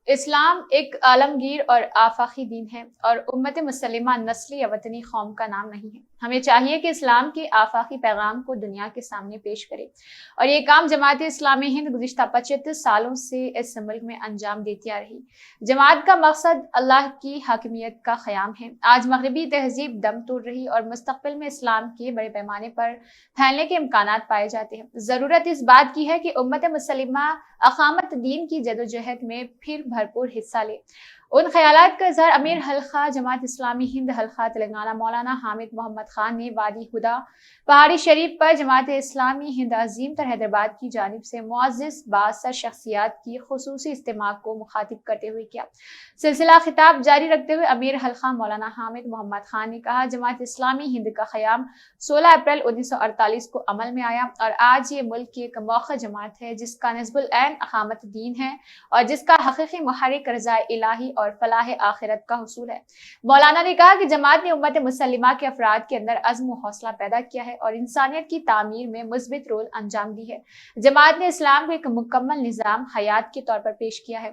اسلام ایک عالمگیر اور آفاقی دین ہے اور امت مسلمہ نسلی یا وطنی قوم کا نام نہیں ہے۔ ہمیں چاہیے کہ اسلام کے آفاقی پیغام کو دنیا کے سامنے پیش کرے اور یہ کام جماعت اسلامی ہند گزشتہ 75 سالوں سے اس ملک میں انجام دیتی آ رہی۔ جماعت کا مقصد اللہ کی حاکمیت کا قیام ہے۔ آج مغربی تہذیب دم توڑ رہی اور مستقبل میں اسلام کے بڑے پیمانے پر پھیلنے کے امکانات پائے جاتے ہیں۔ ضرورت اس بات کی ہے کہ امت مسلمہ اقامت دین کی جدوجہد میں پھر بھرپور حصہ لے۔ ان خیالات کا اظہار امیر حلقہ جماعت اسلامی ہند حلقہ تلنگانہ مولانا حامد محمد خان نے وادی ہدا پہاڑی شریف پر جماعت اسلامی ہند عظیم تر حیدرآباد کی جانب سے معزز بااثر شخصیات کی خصوصی اجتماع کو مخاطب کرتے ہوئے کیا۔ سلسلہ خطاب جاری رکھتے ہوئے امیر حلقہ مولانا حامد محمد خان نے کہا، جماعت اسلامی ہند کا قیام 16 اپریل 1948 کو عمل میں آیا اور آج یہ ملک کی ایک موقع جماعت ہے جس کا نصب العین اقامت دین ہے اور جس کا حقیقی محرک رضا الہی اور فلاح آخرت کا حصول ہے۔ مولانا نے کہا کہ جماعت نے امت مسلمہ کے افراد کے اندر عزم و حوصلہ پیدا کیا ہے اور انسانیت کی تعمیر میں مثبت رول انجام دی ہے۔ جماعت نے اسلام کو ایک مکمل نظام حیات کے طور پر پیش کیا ہے۔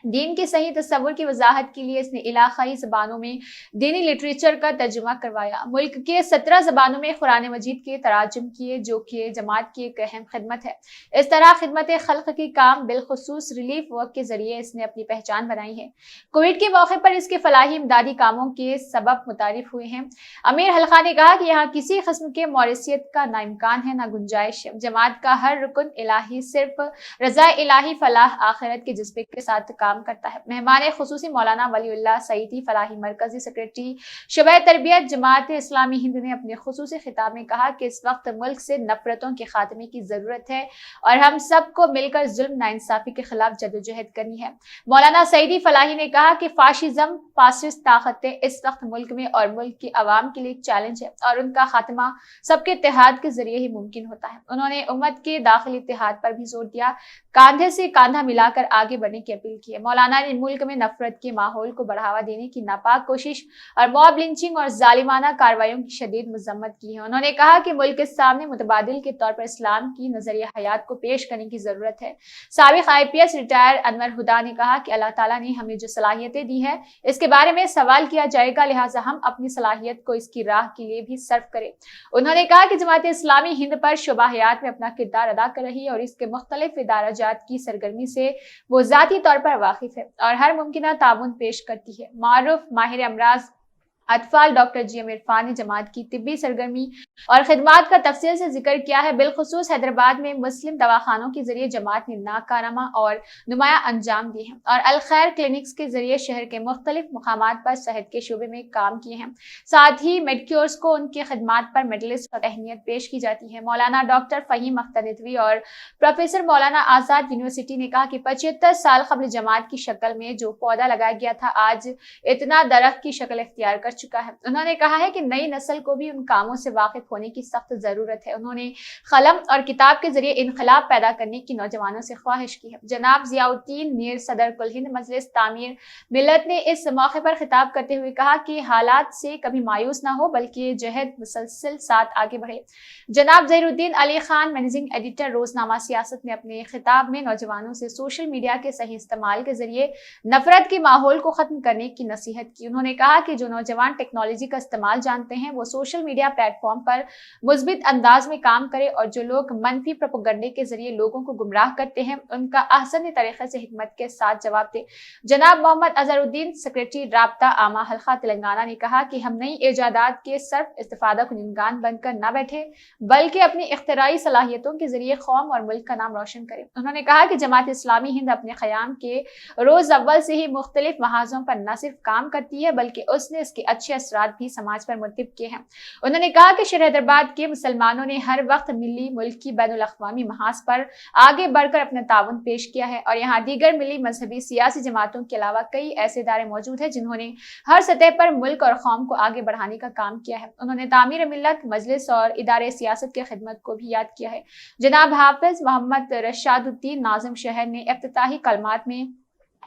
دین کے صحیح تصور کی وضاحت کے لیے اس نے علاقائی زبانوں میں دینی لٹریچر کا ترجمہ کروایا۔ ملک کے 17 زبانوں میں قرآن مجید کے تراجم کیے، جو کہ جماعت کی ایک اہم خدمت ہے۔ اس طرح خدمت خلق کی کام بالخصوص ریلیف ورک کے ذریعے اس نے اپنی پہچان بنائی ہے۔ کووڈ کے موقع پر اس کے فلاحی امدادی کاموں کے سبب متعارف ہوئے ہیں۔ امیر حلقہ نے کہا کہ یہاں کسی قسم کے موریثیت کا نہ امکان ہے نہ گنجائش ہے۔ جماعت کا ہر رکن الہی صرف رضا الہی فلاح آخرت کے جذبے کے ساتھ کام کرتا ہے۔ مہمان خصوصی مولانا ولی اللہ سعیدی فلاحی مرکزی سیکریٹری شعبہ تربیت جماعت اسلامی ہند نے اپنے خصوصی خطاب میں کہا کہ اس وقت ملک سے نفرتوں کے خاتمے کی ضرورت ہے اور ہم سب کو مل کر ظلم ناانصافی کے خلاف جدوجہد کرنی ہے۔ مولانا سعیدی فلاحی نے کہا کہ فاشزم فاسسٹ طاقتیں اس وقت ملک میں اور ملک کی عوام کے لیے ایک چیلنج ہے اور ان کا خاتمہ سب کے اتحاد کے ذریعے ہی ممکن ہوتا ہے۔ انہوں نے امت کے داخلی اتحاد پر بھی زور دیا، کاندھے سے کاندھا ملا کر آگے بڑھنے کی اپیل کی ہے۔ مولانا نے ملک میں نفرت کے ماحول کو بڑھاوا دینے کی ناپاک کوشش اور موب لنچنگ اور ظالمانہ کارروائیوں کی شدید مذمت کی ہے۔ انہوں نے کہا کہ ملک کے سامنے متبادل کے طور پر اسلام کی نظریہ حیات کو پیش کرنے کی ضرورت ہے۔ سابق IPS ریٹائر انور ہدا نے کہا کہ اللہ تعالیٰ نے ہمیں جو صلاحیتیں دی ہیں اس کے بارے میں سوال کیا جائے گا، لہٰذا ہم اپنی صلاحیت کو اس کی راہ کے لیے بھی صرف کریں۔ انہوں نے کہا کہ جماعت اسلامی ہند پر شعبہ حیات میں اپنا کردار ادا کر رہی ہے اور اس کے مختلف ادارہ جات کی سرگرمی سے وہ ذاتی طور پر واقف ہے اور ہر ممکنہ تعاون پیش کرتی ہے۔ معروف ماہر امراض اطفال ڈاکٹر GM عرفان نے جماعت کی طبی سرگرمی اور خدمات کا تفصیل سے ذکر کیا ہے۔ بالخصوص حیدرآباد میں مسلم دواخانوں کے ذریعے جماعت نے ناکارآمد اور نمایاں انجام دیے ہیں اور الخیر کلینکس کے ذریعے شہر کے مختلف مقامات پر صحت کے شعبے میں کام کیے ہیں۔ ساتھ ہی میڈیکیورز کو ان کی خدمات پر میڈلسٹ اور اہمیت پیش کی جاتی ہے۔ مولانا ڈاکٹر فہیم اختر ندوی اور پروفیسر مولانا آزاد یونیورسٹی نے کہا کہ 75 سال قبل جماعت کی شکل میں جو پودا لگایا گیا تھا آج اتنا درخت کی شکل اختیار کر چکا ہے۔ انہوں نے کہا ہے کہ نئی نسل کو بھی ان کاموں سے واقف ہونے کی سخت ضرورت ہے۔ انہوں نے قلم اور کتاب کے ذریعے انقلاب پیدا کرنے کی نوجوانوں سے خواہش کی ہے۔ جناب ضیاء الدین میر صدر کل ہند مجلس تعمیر ملت نے اس موقع پر خطاب کرتے ہوئے کہا کہ حالات سے کبھی مایوس نہ ہو بلکہ جہد مسلسل ساتھ آگے بڑھے۔ جناب ظہیر الدین علی خان مینیجنگ ایڈیٹر روزنامہ سیاست نے اپنے خطاب میں نوجوانوں سے سوشل میڈیا کے صحیح استعمال کے ذریعے نفرت کے ماحول کو ختم کرنے کی نصیحت کی۔ انہوں نے کہا کہ جو نوجوان ٹیکنالوجی کا استعمال جانتے ہیں وہ سوشل میڈیا پلیٹ فارم پر مثبت انداز میں کام کرے اور جو لوگ منفی پروپیگنڈے کے ذریعے لوگوں کو گمراہ کرتے ہیں ان کا احسن طریقے سے حکمت کے ساتھ جواب دے۔ جناب محمد اظہر الدین سیکریٹری رابطہ عامہ حلقہ تلنگانہ نے کہا کہ ہم نئی ایجادات کے صرف استفادہ کنندگان بن کر نہ بیٹھے بلکہ اپنی اختراعی صلاحیتوں کے ذریعے قوم اور ملک کا نام روشن کریں۔ انہوں نے کہا کہ جماعت اسلامی ہند اپنے قیام کے روز اول سے ہی مختلف محاذوں پر نہ صرف کام کرتی ہے بلکہ اس نے اس کے اچھے اثرات بھی سماج پر مرتب کیے ہیں۔ انہوں نے کہا کہ شہر حیدرآباد کے مسلمانوں نے ہر وقت ملی ملکی بین الاقوامی محاذ پر آگے بڑھ کر اپنا تعاون پیش کیا ہے اور یہاں دیگر ملی مذہبی سیاسی جماعتوں کے علاوہ کئی ایسے ادارے موجود ہیں جنہوں نے ہر سطح پر ملک اور قوم کو آگے بڑھانے کا کام کیا ہے۔ انہوں نے تعمیر ملت مجلس اور ادارے سیاست کی خدمت کو بھی یاد کیا ہے۔ جناب حافظ محمد رشاد الدین ناظم شہر نے افتتاحی کلمات میں